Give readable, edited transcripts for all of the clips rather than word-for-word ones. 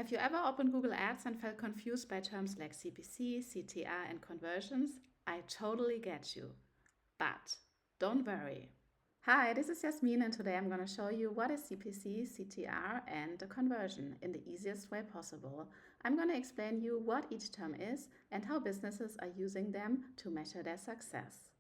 Have you ever opened Google Ads and felt confused by terms like CPC, CTR, and conversions? I totally get you. But don't worry. Hi, this is Jasmin, and today I'm going to show you what is CPC, CTR, and the conversion in the easiest way possible. I'm going to explain you what each term is and how businesses are using them to measure their success.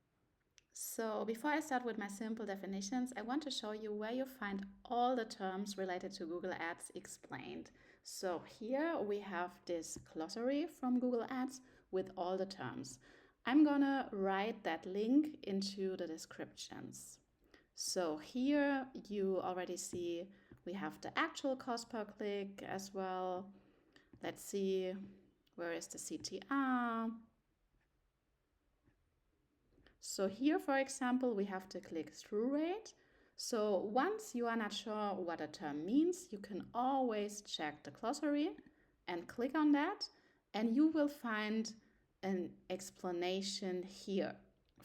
So before I start with my simple definitions, I want to show you where you find all the terms related to Google Ads explained. So here we have this glossary from Google Ads with all the terms. I'm gonna write that link into the descriptions. So here you already see we have the actual cost per click as well. Let's see, where is the CTR? So here, for example, we have the click-through rate. So once you are not sure what a term means, you can always check the glossary and click on that, and you will find an explanation here.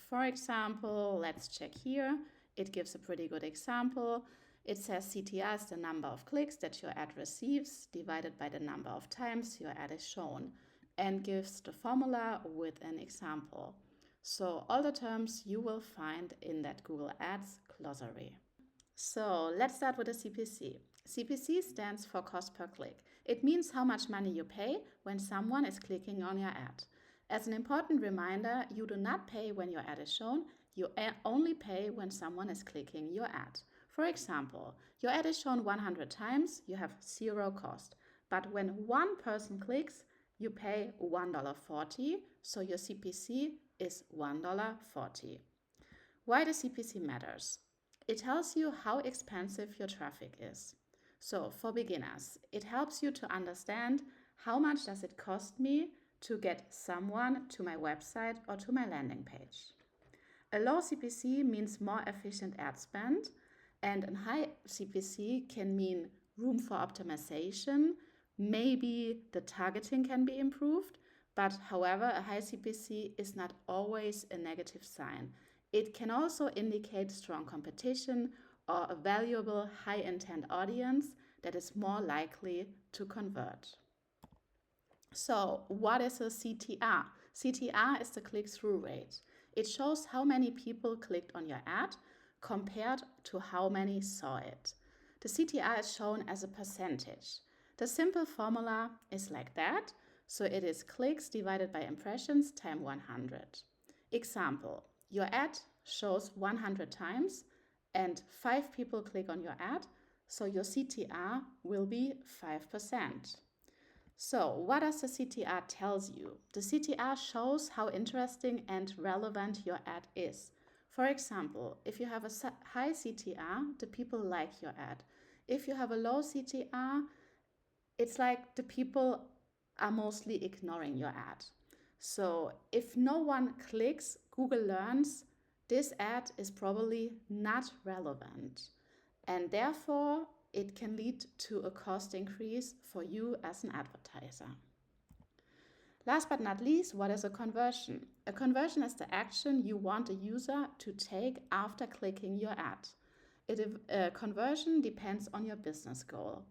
For example, let's check here. It gives a pretty good example. It says CTR is the number of clicks that your ad receives divided by the number of times your ad is shown, and gives the formula with an example. So all the terms you will find in that Google Ads glossary. So let's start with the CPC. CPC stands for cost per click. It means how much money you pay when someone is clicking on your ad. As an important reminder, you do not pay when your ad is shown, you only pay when someone is clicking your ad. For example, your ad is shown 100 times, you have 0 cost. But when one person clicks, you pay $1.40, so your CPC is $1.40. Why the CPC matters? It tells you how expensive your traffic is. So for beginners, it helps you to understand how much does it cost me to get someone to my website or to my landing page. A low CPC means more efficient ad spend, and a high CPC can mean room for optimization. Maybe the targeting can be improved, but however, a high CPC is not always a negative sign. It can also indicate strong competition or a valuable high-intent audience that is more likely to convert. So, what is a CTR? CTR is the click-through rate. It shows how many people clicked on your ad compared to how many saw it. The CTR is shown as a percentage. The simple formula is like that. So it is clicks divided by impressions times 100. Example, your ad shows 100 times and 5 people click on your ad, so your CTR will be 5%. So what does the CTR tells you? The CTR shows how interesting and relevant your ad is. For example, if you have a high CTR, the people like your ad. If you have a low CTR, it's like the people are mostly ignoring your ad. So if no one clicks, Google learns this ad is probably not relevant, and therefore it can lead to a cost increase for you as an advertiser. Last but not least, what is a conversion? A conversion is the action you want a user to take after clicking your ad. A conversion depends on your business goal.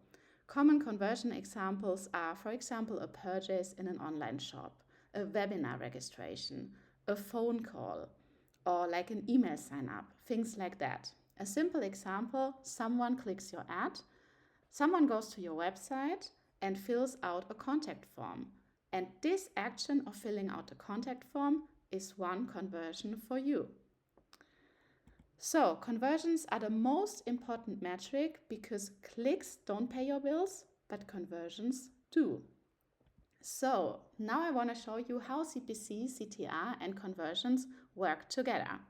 Common conversion examples are, for example, a purchase in an online shop, a webinar registration, a phone call, or like an email sign up, things like that. A simple example, someone clicks your ad, someone goes to your website and fills out a contact form. And this action of filling out the contact form is one conversion for you. So conversions are the most important metric because clicks don't pay your bills, but conversions do. So now I want to show you how CPC, CTR, and conversions work together.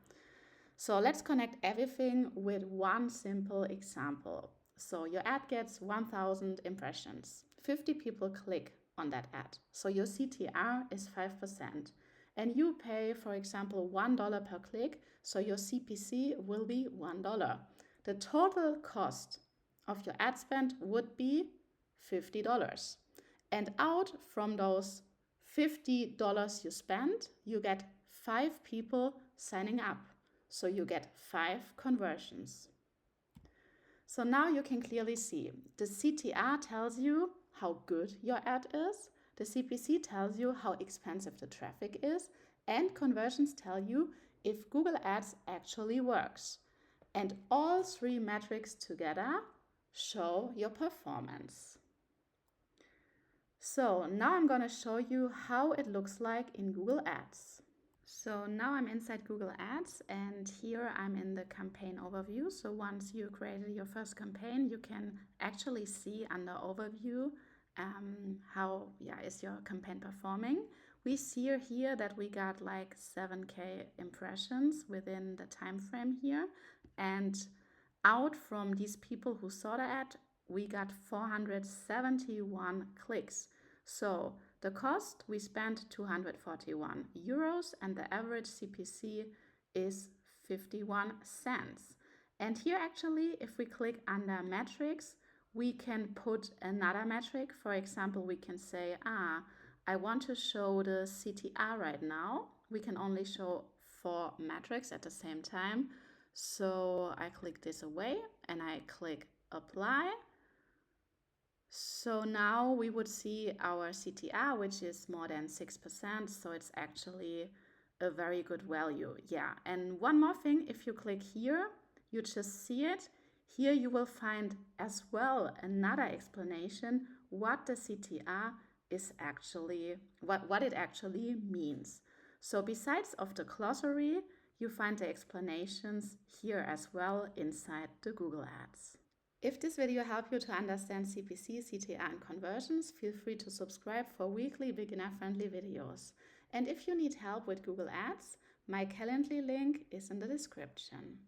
So let's connect everything with one simple example. So your ad gets 1,000 impressions. 50 people click on that ad. So your CTR is 5%. And you pay, for example, $1 per click, so your CPC will be $1. The total cost of your ad spend would be $50. And out from those $50 you spend, you get 5 people signing up. So you get 5 conversions. So now you can clearly see the CTR tells you how good your ad is, the CPC tells you how expensive the traffic is, and conversions tell you if Google Ads actually works. And all three metrics together show your performance. So now I'm going to show you how it looks like in Google Ads. So now I'm inside Google Ads, and here I'm in the campaign overview. So once you created your first campaign, you can actually see under overview how is your campaign performing. We see here that we got like 7K impressions within the time frame here, and out from these people who saw the ad, we got 471 clicks. So the cost, we spent 241 euros, and the average CPC is 51 cents. And here actually, if we click under metrics, we can put another metric. For example, we can say, I want to show the CTR right now. We can only show 4 metrics at the same time. So I click this away and I click apply. So now we would see our CTR, which is more than 6%. So it's actually a very good value. Yeah. And one more thing, if you click here, you just see it. Here you will find as well another explanation what the CTR is actually, what it actually means. So besides of the glossary, you find the explanations here as well inside the Google Ads. If this video helped you to understand CPC, CTR and conversions, feel free to subscribe for weekly beginner-friendly videos. And if you need help with Google Ads, my Calendly link is in the description.